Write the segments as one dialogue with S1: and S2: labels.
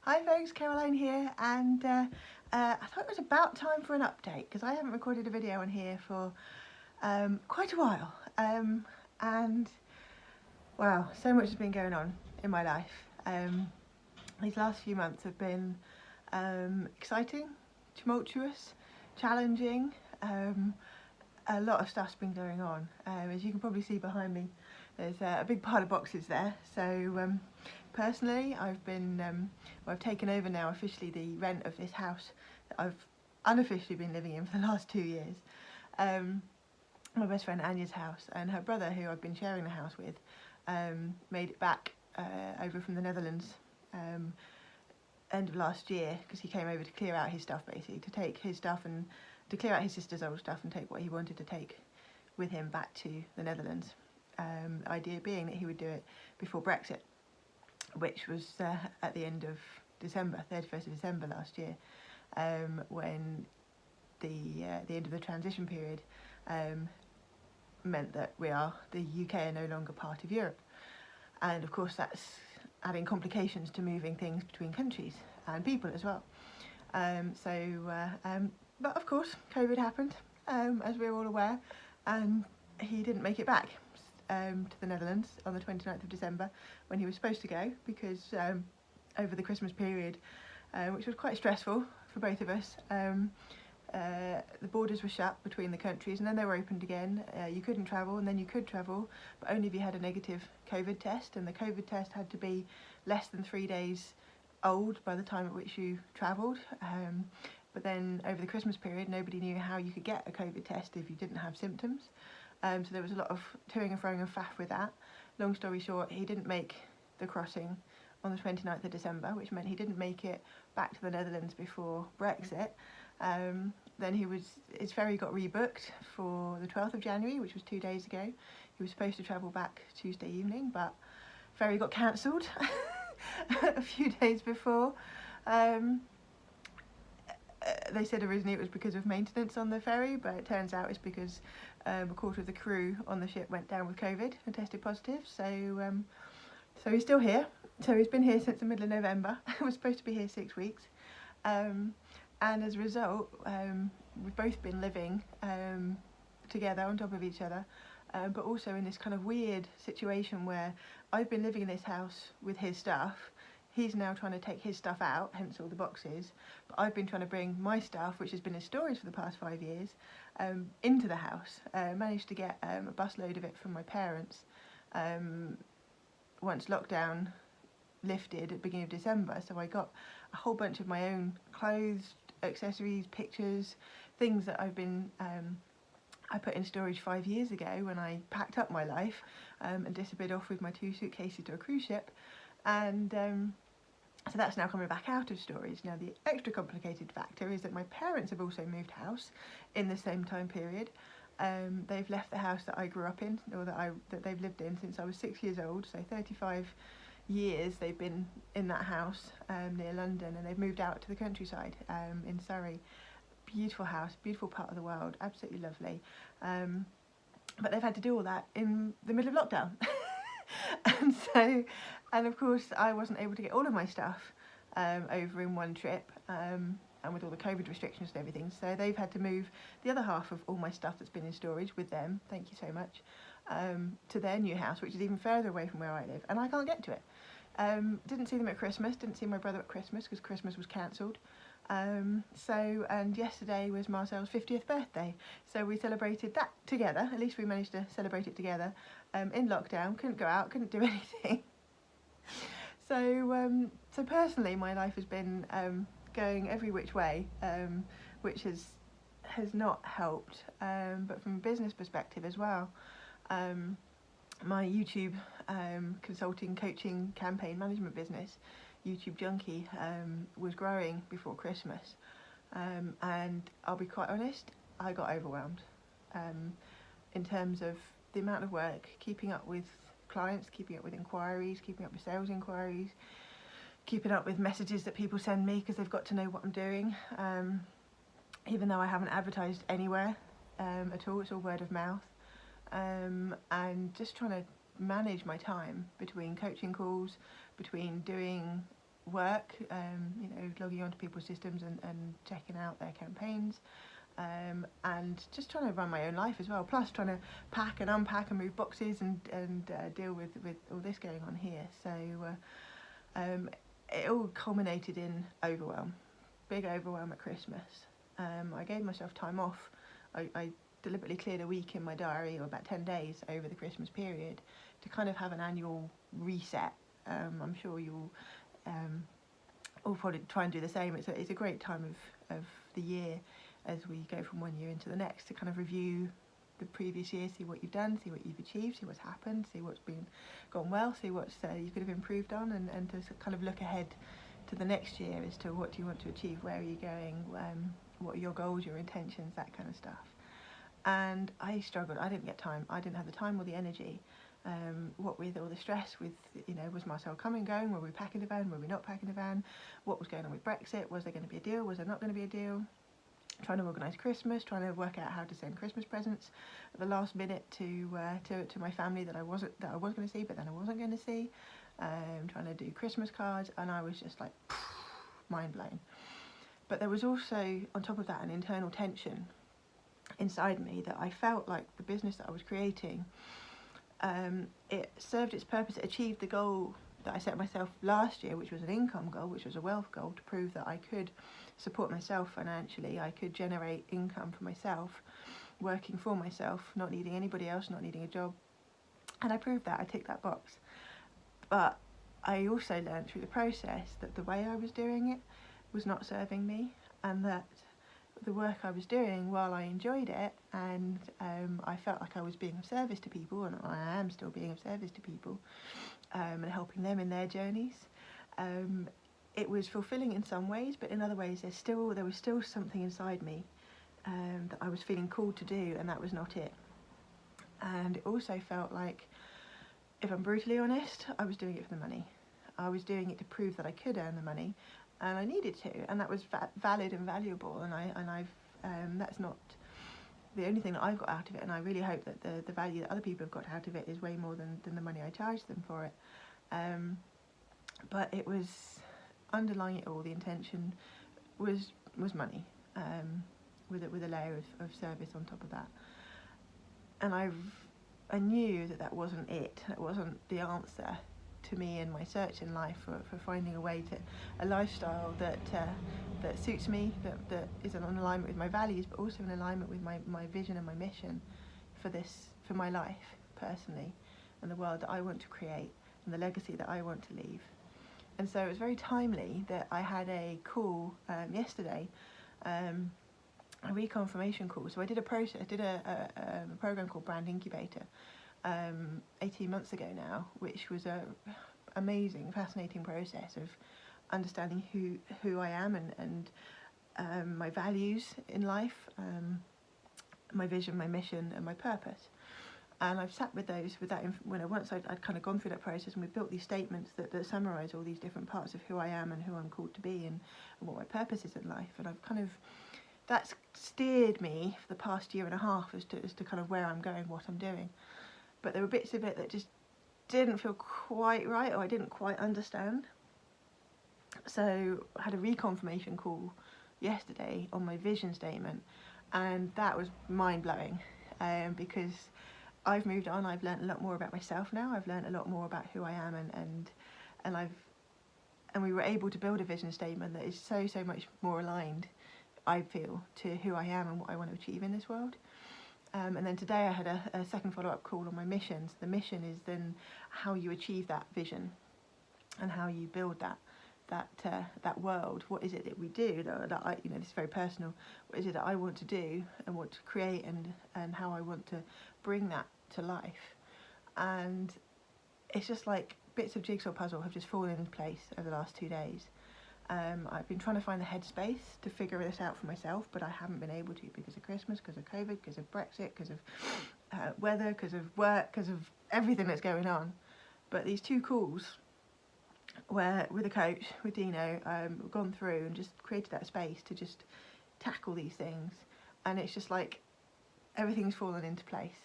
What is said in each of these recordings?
S1: Hi folks, Caroline here, and I thought it was about time for an update because I haven't recorded a video on here for quite a while, and wow, so much has been going on in my life. These last few months have been exciting, tumultuous, challenging. A lot of stuff's been going on. As you can probably see behind me, there's a big pile of boxes there. So personally, I've taken over now officially the rent of this house that I've unofficially been living in for the last 2 years. My best friend Anya's house, and her brother, who I've been sharing the house with, made it back over from the Netherlands end of last year, because he came over to clear out his stuff, basically to take his stuff and to clear out his sister's old stuff and take what he wanted to take with him back to the Netherlands. The idea being that he would do it before Brexit, which was at the end of December, 31st of December last year, when the end of the transition period meant that the UK are no longer part of Europe. And of course that's adding complications to moving things between countries and people as well. But of course COVID happened, as we're all aware, and he didn't make it back to the Netherlands on the 29th of December when he was supposed to go, because over the Christmas period, which was quite stressful for both of us, the borders were shut between the countries, and then they were opened again. You couldn't travel, and then you could travel, but only if you had a negative COVID test, and the COVID test had to be less than 3 days old by the time at which you travelled. But then over the Christmas period, nobody knew how you could get a COVID test if you didn't have symptoms. So there was a lot of toing and froing and faff with that. Long story short, he didn't make the crossing on the 29th of December, which meant he didn't make it back to the Netherlands before Brexit. Then his ferry got rebooked for the 12th of January, which was 2 days ago. He was supposed to travel back Tuesday evening, but ferry got cancelled a few days before. They said originally it was because of maintenance on the ferry, but it turns out it's because a quarter of the crew on the ship went down with COVID and tested positive. So he's still here. So he's been here since the middle of November. He was supposed to be here 6 weeks. And as a result, we've both been living together on top of each other, but also in this kind of weird situation where I've been living in this house with his stuff. He's now trying to take his stuff out, hence all the boxes, but I've been trying to bring my stuff, which has been in storage for the past 5 years, into the house. Managed to get a busload of it from my parents once lockdown lifted at the beginning of December, so I got a whole bunch of my own clothes, accessories, pictures, things that I put in storage 5 years ago when I packed up my life and disappeared off with my 2 suitcases to a cruise ship. And so that's now coming back out of storage. Now the extra complicated factor is that my parents have also moved house in the same time period. They've left the house that I grew up in, or that they've lived in since I was 6 years old, so 35 years they've been in that house near London, and they've moved out to the countryside in Surrey. Beautiful house, beautiful part of the world, absolutely lovely. But they've had to do all that in the middle of lockdown. And of course I wasn't able to get all of my stuff over in one trip, and with all the COVID restrictions and everything, so they've had to move the other half of all my stuff that's been in storage with them, thank you so much, to their new house, which is even further away from where I live, and I can't get to it. Didn't see them at Christmas, didn't see my brother at Christmas because Christmas was cancelled. And yesterday was Marcel's 50th birthday, so we celebrated that together. At least we managed to celebrate it together in lockdown. Couldn't go out, couldn't do anything. So personally my life has been going every which way, which has not helped, but from a business perspective as well. My YouTube consulting, coaching, campaign management business, YouTube Junkie, was growing before Christmas, and I'll be quite honest, I got overwhelmed in terms of the amount of work, keeping up with clients, keeping up with inquiries, keeping up with sales inquiries, keeping up with messages that people send me because they've got to know what I'm doing, even though I haven't advertised anywhere at all, it's all word of mouth, and just trying to manage my time between coaching calls, between doing work, you know, logging onto people's systems and checking out their campaigns, and just trying to run my own life as well, plus trying to pack and unpack and move boxes and deal with all this going on here. So it all culminated in overwhelm, big overwhelm at Christmas. I gave myself time off. I deliberately cleared a week in my diary, or about 10 days over the Christmas period, to kind of have an annual reset. I'm sure you'll all probably try and do the same. It's a great time of the year as we go from one year into the next, to kind of review the previous year, see what you've done, see what you've achieved, see what's happened, see what's gone well, see what's you could have improved on, and to kind of look ahead to the next year as to what do you want to achieve, where are you going, what are your goals, your intentions, that kind of stuff. And I struggled. I didn't get time. I didn't have the time or the energy. What with all the stress, with, you know, was Marcel coming, going? Were we packing the van? Were we not packing the van? What was going on with Brexit? Was there going to be a deal? Was there not going to be a deal? Trying to organise Christmas, trying to work out how to send Christmas presents at the last minute to my family that I was going to see, but then I wasn't going to see. Trying to do Christmas cards, and I was just like mind blown. But there was also, on top of that, an internal tension inside me that I felt like the business that I was creating, it served its purpose. It achieved the goal that I set myself last year, which was an income goal, which was a wealth goal, to prove that I could support myself financially, I could generate income for myself, working for myself, not needing anybody else, not needing a job. And I proved that. I ticked that box. But I also learned through the process that the way I was doing it was not serving me, and that the work I was doing, while I enjoyed it, and I felt like I was being of service to people, and I am still being of service to people, and helping them in their journeys, it was fulfilling in some ways, but in other ways there was still something inside me that I was feeling called to do, and that was not it. And it also felt like, if I'm brutally honest, I was doing it for the money. I was doing it to prove that I could earn the money, and I needed to, and that was valid and valuable, and I've that's not the only thing that I've got out of it, and I really hope that the value that other people have got out of it is way more than the money I charged them for it. But it was, underlying it all, the intention was money, with a layer of service on top of that. And I knew that wasn't it. That wasn't the answer to me in my search in life for finding a way to a lifestyle that suits me, that is in alignment with my values, but also in alignment with my vision and my mission for my life personally, and the world that I want to create, and the legacy that I want to leave. And so it was very timely that I had a call yesterday, a Reconfirmation call. So I did a program called Brand Incubator 18 months ago now, which was a amazing, fascinating process of understanding who I am and my values in life, my vision, my mission, and my purpose. And I've sat with that once I'd kind of gone through that process, and we've built these statements that summarise all these different parts of who I am and who I'm called to be, and what my purpose is in life. And I've kind of, that's steered me for the past year and a half as to kind of where I'm going, what I'm doing. But there were bits of it that just didn't feel quite right, or I didn't quite understand. So I had a reconfirmation call yesterday on my vision statement, and that was mind-blowing, because I've moved on. I've learned a lot more about myself now. I've learned a lot more about who I am, and we were able to build a vision statement that is so much more aligned, I feel, to who I am and what I want to achieve in this world. And then today I had a second follow-up call on my missions. The mission is then how you achieve that vision and how you build that world. What is it that we do that I, this is very personal. What is it that I want to do and want to create, and how I want to bring that to life? And it's just like bits of jigsaw puzzle have just fallen into place over the last 2 days. I've been trying to find the headspace to figure this out for myself, but I haven't been able to, because of Christmas, because of COVID, because of Brexit, because of weather, because of work, because of everything that's going on. But these 2 calls, where with a coach, with Dino, we've gone through and just created that space to just tackle these things, and it's just like everything's fallen into place.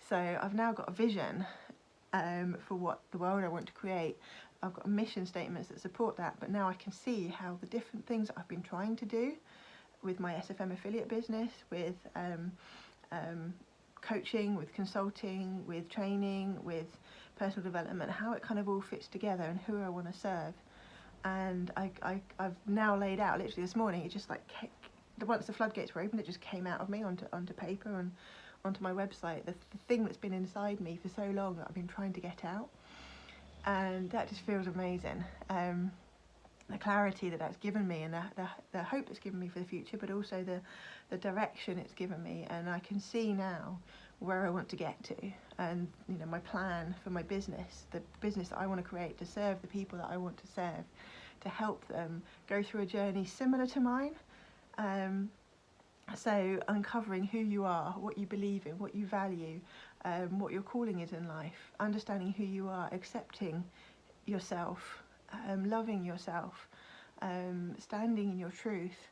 S1: So I've now got a vision for what the world I want to create. I've got mission statements that support that, but now I can see how the different things that I've been trying to do with my SFM affiliate business, with coaching, with consulting, with training, with personal development, how it kind of all fits together and who I want to serve. And I've now laid out, literally this morning, it just like, once the floodgates were open, it just came out of me onto paper and onto my website, the thing that's been inside me for so long that I've been trying to get out. And that just feels amazing. The clarity that that's given me, and the hope it's given me for the future, but also the direction it's given me. And I can see now where I want to get to, and you know, my plan for my business, the business that I want to create to serve the people that I want to serve, to help them go through a journey similar to mine. So uncovering who you are, what you believe in, what you value, what your calling is in life, understanding who you are, accepting yourself, loving yourself, standing in your truth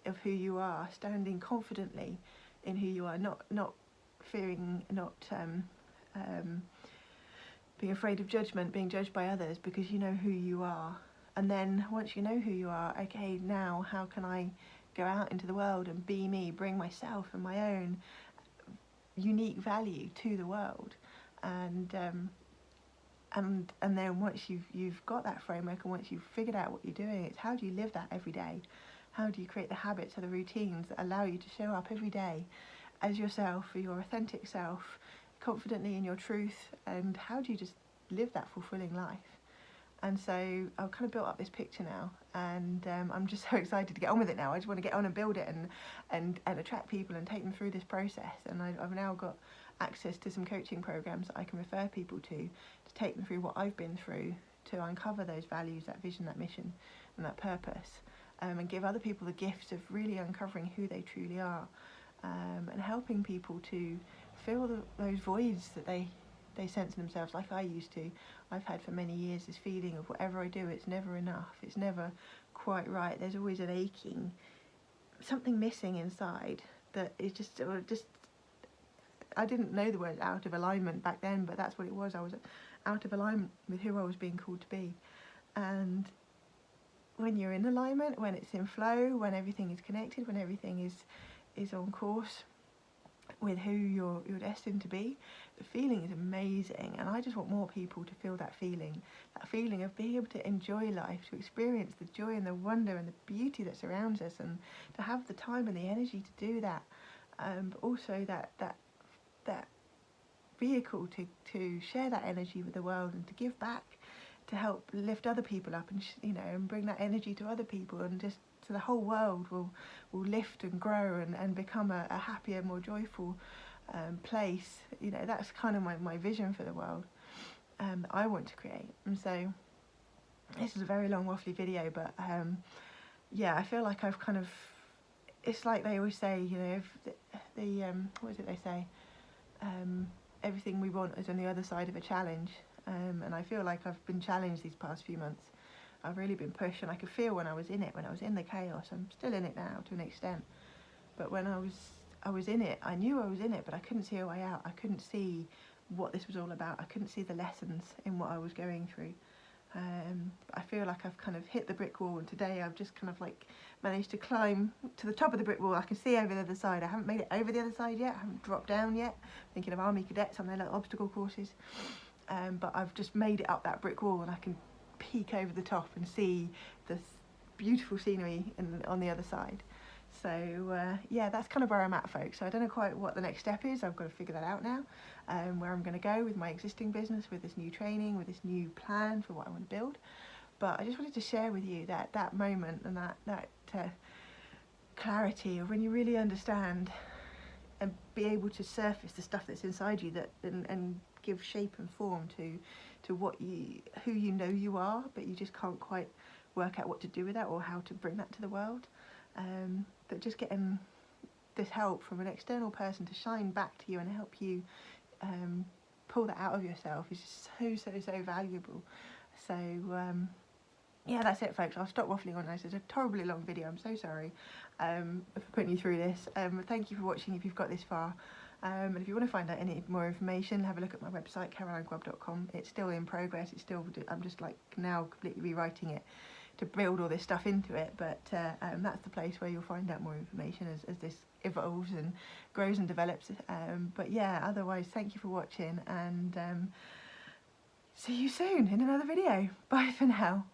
S1: of who you are, standing confidently in who you are, not fearing, not being afraid of judgment, being judged by others, because you know who you are. And then once you know who you are, okay, now how can I go out into the world and be me, bring myself and my own unique value to the world. And then once you've got that framework, and once you've figured out what you're doing, it's how do you live that every day? How do you create the habits or the routines that allow you to show up every day as yourself, or your authentic self, confidently in your truth, and how do you just live that fulfilling life? And so I've kind of built up this picture now, and I'm just so excited to get on with it now. I just want to get on and build it and attract people and take them through this process. And I've now got access to some coaching programs that I can refer people to take them through what I've been through, to uncover those values, that vision, that mission, and that purpose, and give other people the gift of really uncovering who they truly are, and helping people to fill those voids that they sense in themselves, like I used to. I've had for many years this feeling of whatever I do, it's never enough, it's never quite right. There's always an aching, something missing inside that is just I didn't know the word out of alignment back then, but that's what it was. I was out of alignment with who I was being called to be. And when you're in alignment, when it's in flow, when everything is connected, when everything is on course with who you're destined to be, the feeling is amazing. And I just want more people to feel that feeling of being able to enjoy life, to experience the joy and the wonder and the beauty that surrounds us, and to have the time and the energy to do that, but also that vehicle to share that energy with the world and to give back, to help lift other people up, and and bring that energy to other people, and just so the whole world will lift and grow and become a happier, more joyful place. That's kind of my vision for the world that I want to create. And so this is a very long waffly video, but I feel like I've kind of, it's like they always say, if the what is it they say, everything we want is on the other side of a challenge, and I feel like I've been challenged these past few months. I've really been pushed, and I could feel when I was in it, when I was in the chaos. I'm still in it now to an extent, but when I was in it, I knew I was in it, but I couldn't see a way out. I couldn't see what this was all about. I couldn't see the lessons in what I was going through. I feel like I've kind of hit the brick wall, and today I've just kind of like managed to climb to the top of the brick wall. I can see over the other side. I haven't made it over the other side yet. I haven't dropped down yet. Thinking of army cadets on their little obstacle courses. But I've just made it up that brick wall, and I can peek over the top and see this beautiful scenery on the other side. So that's kind of where I'm at, folks. So I don't know quite what the next step is. I've got to figure that out now, where I'm going to go with my existing business, with this new training, with this new plan for what I want to build. But I just wanted to share with you that moment and that clarity of when you really understand and be able to surface the stuff that's inside you, and give shape and form to who you know you are, but you just can't quite work out what to do with that or how to bring that to the world. But just getting this help from an external person to shine back to you and help you pull that out of yourself is just so valuable. So that's it, folks. I'll stop waffling on this. It's a terribly long video. I'm so sorry for putting you through this. Thank you for watching if you've got this far. And if you want to find out any more information, have a look at my website, carolinegrubb.com. It's still in progress. I'm just like now completely rewriting it to build all this stuff into it, but that's the place where you'll find out more information as this evolves and grows and develops. But yeah, otherwise, thank you for watching, and see you soon in another video. Bye for now.